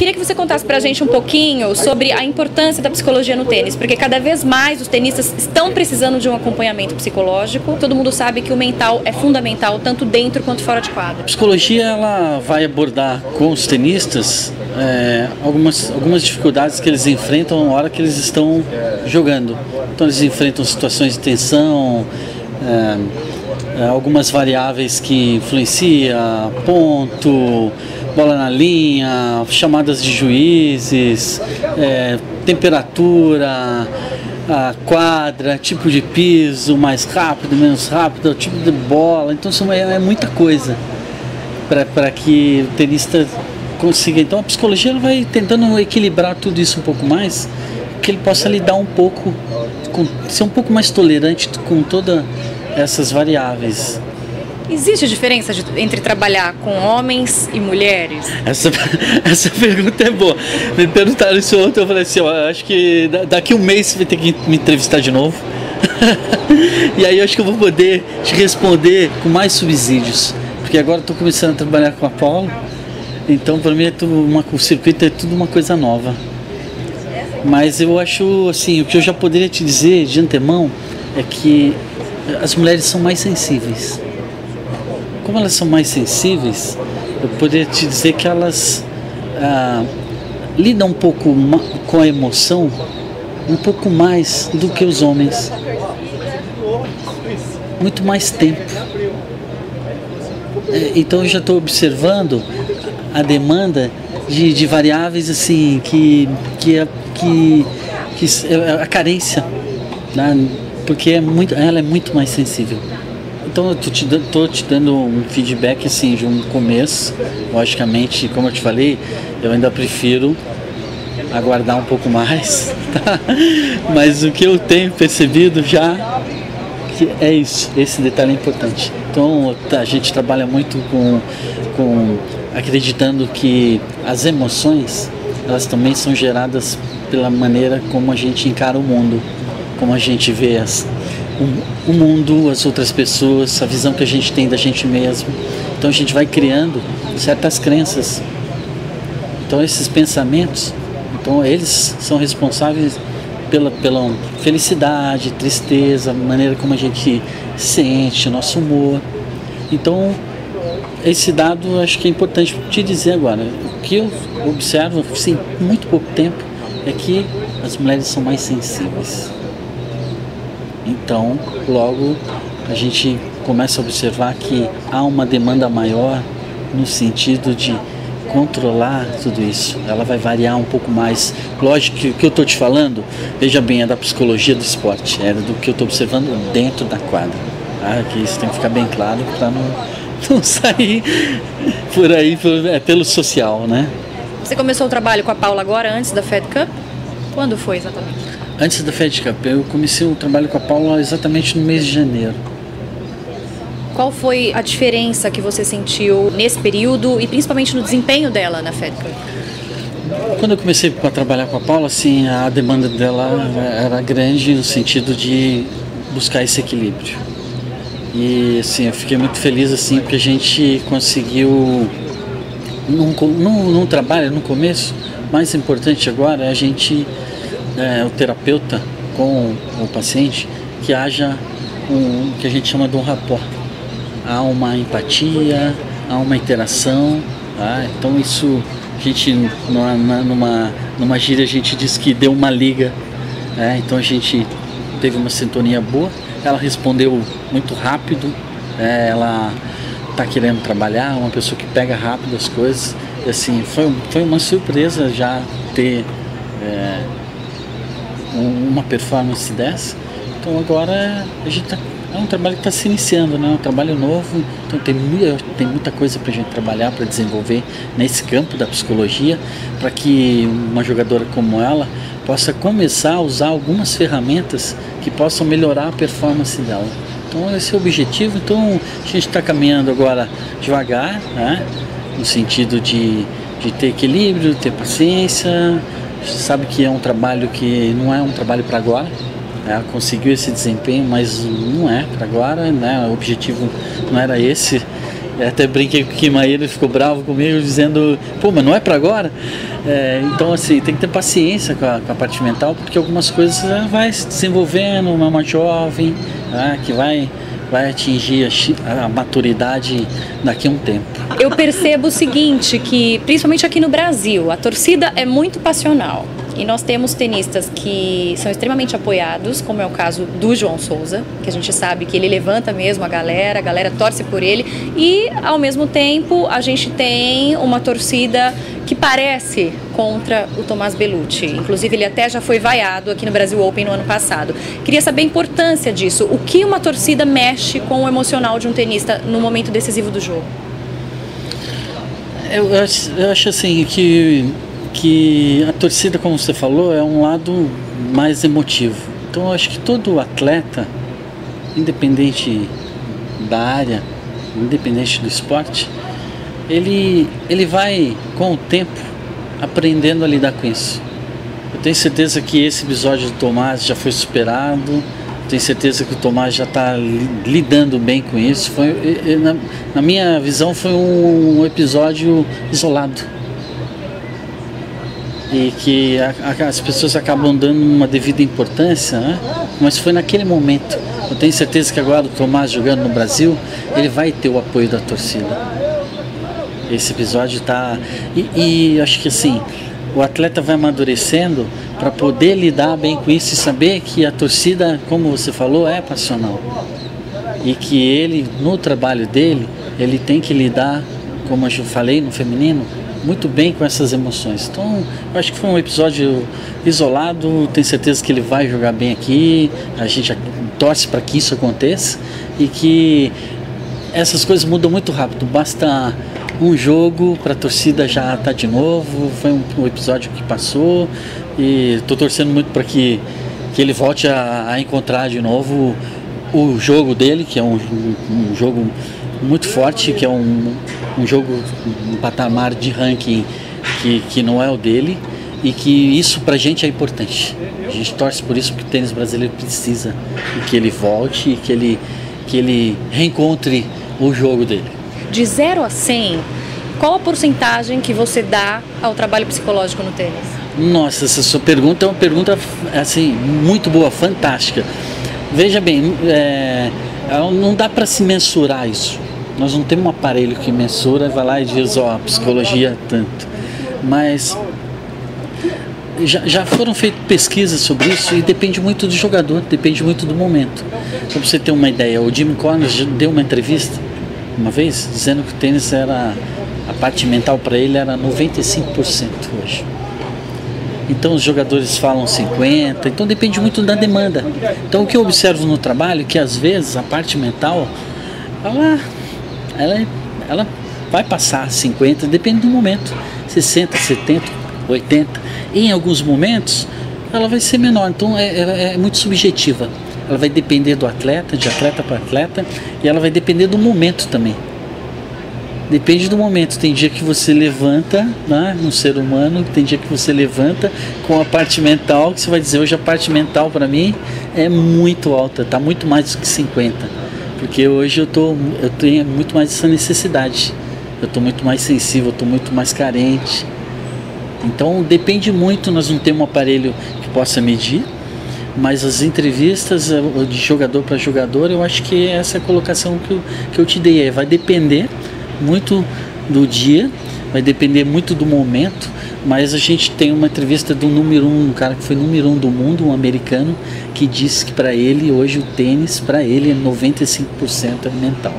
Queria que você contasse pra gente um pouquinho sobre a importância da psicologia no tênis, porque cada vez mais os tenistas estão precisando de um acompanhamento psicológico. Todo mundo sabe que o mental é fundamental, tanto dentro quanto fora de quadra. A psicologia, ela vai abordar com os tenistas algumas dificuldades que eles enfrentam na hora que eles estão jogando. Então eles enfrentam situações de tensão, algumas variáveis que influenciam, ponto, bola na linha, chamadas de juízes, temperatura, a quadra, tipo de piso, mais rápido, menos rápido, o tipo de bola. Então é muita coisa para que o tenista consiga. Então a psicologia ela vai tentando equilibrar tudo isso um pouco mais, que ele possa lidar um pouco, ser um pouco mais tolerante com todas essas variáveis. Existe diferença entre trabalhar com homens e mulheres? Essa pergunta é boa. Me perguntaram isso ontem, eu falei assim, acho que daqui um mês você vai ter que me entrevistar de novo. E aí eu acho que eu vou poder te responder com mais subsídios. Porque agora eu estou começando a trabalhar com a Paula, então para mim o circuito é tudo uma coisa nova. Mas eu acho assim, o que eu já poderia te dizer de antemão é que as mulheres são mais sensíveis. Como elas são mais sensíveis, eu poderia te dizer que elas lidam um pouco com a emoção, um pouco mais do que os homens. Muito mais tempo. Então eu já estou observando a demanda de variáveis assim, a carência, né? Porque ela é muito mais sensível. Então eu tô te dando um feedback assim, de um começo. Logicamente, como eu te falei, eu ainda prefiro aguardar um pouco mais, tá? Mas o que eu tenho percebido já que é isso, esse detalhe é importante. Então a gente trabalha muito com acreditando que as emoções, elas também são geradas pela maneira como a gente encara o mundo, como a gente vê o mundo, as outras pessoas, a visão que a gente tem da gente mesmo. Então a gente vai criando certas crenças. Então esses pensamentos, então eles são responsáveis pela felicidade, tristeza, a maneira como a gente sente, o nosso humor. Então esse dado acho que é importante te dizer agora. O que eu observo, sim, muito pouco tempo, é que as mulheres são mais sensíveis. Então, logo, a gente começa a observar que há uma demanda maior no sentido de controlar tudo isso. Ela vai variar um pouco mais. Lógico que o que eu estou te falando, veja bem, é da psicologia do esporte, é do que eu estou observando dentro da quadra. Tá? Que isso tem que ficar bem claro para não sair por aí pelo social, né? Você começou o trabalho com a Paula agora, antes da Fed Cup? Quando foi exatamente? Antes da Fed Cup, eu comecei o trabalho com a Paula exatamente no mês de janeiro. Qual foi a diferença que você sentiu nesse período e principalmente no desempenho dela na Fed Cup? Quando eu comecei a trabalhar com a Paula, assim, a demanda dela era grande no sentido de buscar esse equilíbrio. E assim, eu fiquei muito feliz assim, porque a gente conseguiu, num trabalho, no começo, mais importante agora é a gente, o terapeuta com o paciente, que haja que a gente chama de um rapport. Há uma empatia, há uma interação, tá? Então isso, a gente, numa gíria a gente diz que deu uma liga, né? Então a gente teve uma sintonia boa, ela respondeu muito rápido, ela está querendo trabalhar, uma pessoa que pega rápido as coisas, e assim, foi uma surpresa já ter uma performance dessa. Então agora a gente é um trabalho que está se iniciando, né? Um trabalho novo, então tem muita coisa para a gente trabalhar, para desenvolver nesse campo da psicologia, para que uma jogadora como ela possa começar a usar algumas ferramentas que possam melhorar a performance dela. Então esse é o objetivo. Então a gente está caminhando agora devagar, né? No sentido de ter equilíbrio, ter paciência. A gente sabe que é um trabalho que não é um trabalho para agora. Ela conseguiu esse desempenho, mas não é para agora, né? O objetivo não era esse. Eu até brinquei com o Kima, ele ficou bravo comigo, dizendo, pô, mas não é para agora? Então, assim, tem que ter paciência com a parte mental, porque algumas coisas vai se desenvolvendo, uma jovem, que vai atingir a maturidade daqui a um tempo. Eu percebo o seguinte, que principalmente aqui no Brasil, a torcida é muito passional. E nós temos tenistas que são extremamente apoiados, como é o caso do João Souza, que a gente sabe que ele levanta mesmo a galera torce por ele. E, ao mesmo tempo, a gente tem uma torcida que parece contra o Tomás Bellucci. Inclusive, ele até já foi vaiado aqui no Brasil Open no ano passado. Queria saber a importância disso. O que uma torcida mexe com o emocional de um tenista no momento decisivo do jogo? Eu acho assim que a torcida, como você falou, é um lado mais emotivo. Então eu acho que todo atleta, independente da área, independente do esporte, ele vai com o tempo aprendendo a lidar com isso. Eu tenho certeza que esse episódio do Tomás já foi superado, tenho certeza que o Tomás já está lidando bem com isso. Na minha visão foi um episódio isolado. E que as pessoas acabam dando uma devida importância, né? Mas foi naquele momento. Eu tenho certeza que agora o Tomás jogando no Brasil, ele vai ter o apoio da torcida. Esse episódio está... E acho que assim, o atleta vai amadurecendo para poder lidar bem com isso e saber que a torcida, como você falou, é passional. E que ele, no trabalho dele, ele tem que lidar, como eu falei no feminino, muito bem com essas emoções. Então, eu acho que foi um episódio isolado, tenho certeza que ele vai jogar bem aqui, a gente torce para que isso aconteça e que essas coisas mudam muito rápido, basta um jogo para a torcida já estar de novo. Foi um episódio que passou e estou torcendo muito para que ele volte a encontrar de novo o jogo dele, que é um jogo muito forte, que é um jogo, um patamar de ranking que não é o dele, e que isso pra gente é importante. A gente torce por isso, porque o tênis brasileiro precisa que ele volte e que ele reencontre o jogo dele. De 0 a 100, qual a porcentagem que você dá ao trabalho psicológico no tênis? Nossa, essa sua pergunta é uma pergunta assim, muito boa, fantástica. Veja bem, não dá para se mensurar isso. Nós não temos um aparelho que mensura, vai lá e diz, a psicologia tanto. Mas já foram feitas pesquisas sobre isso e depende muito do jogador, depende muito do momento. Só para você ter uma ideia, o Jim Connors deu uma entrevista uma vez dizendo que o tênis era, a parte mental para ele era 95% hoje. Então os jogadores falam 50%, então depende muito da demanda. Então o que eu observo no trabalho é que às vezes a parte mental, ela vai passar 50%, depende do momento, 60%, 70%, 80%. E em alguns momentos ela vai ser menor, então é muito subjetiva. Ela vai depender do atleta, de atleta para atleta, e ela vai depender do momento também. Depende do momento. Tem dia que você levanta, né, no ser humano, tem dia que você levanta com a parte mental, que você vai dizer, hoje a parte mental para mim é muito alta, está muito mais do que 50%. Porque hoje eu tenho muito mais essa necessidade. Eu estou muito mais sensível, eu estou muito mais carente. Então depende muito, nós não temos um aparelho que possa medir, mas as entrevistas de jogador para jogador, eu acho que essa é a colocação que eu te dei. Vai depender muito do dia, vai depender muito do momento, mas a gente tem uma entrevista do número 1, um cara que foi número 1 do mundo, um americano, que disse que para ele, hoje o tênis, para ele é 95% mental.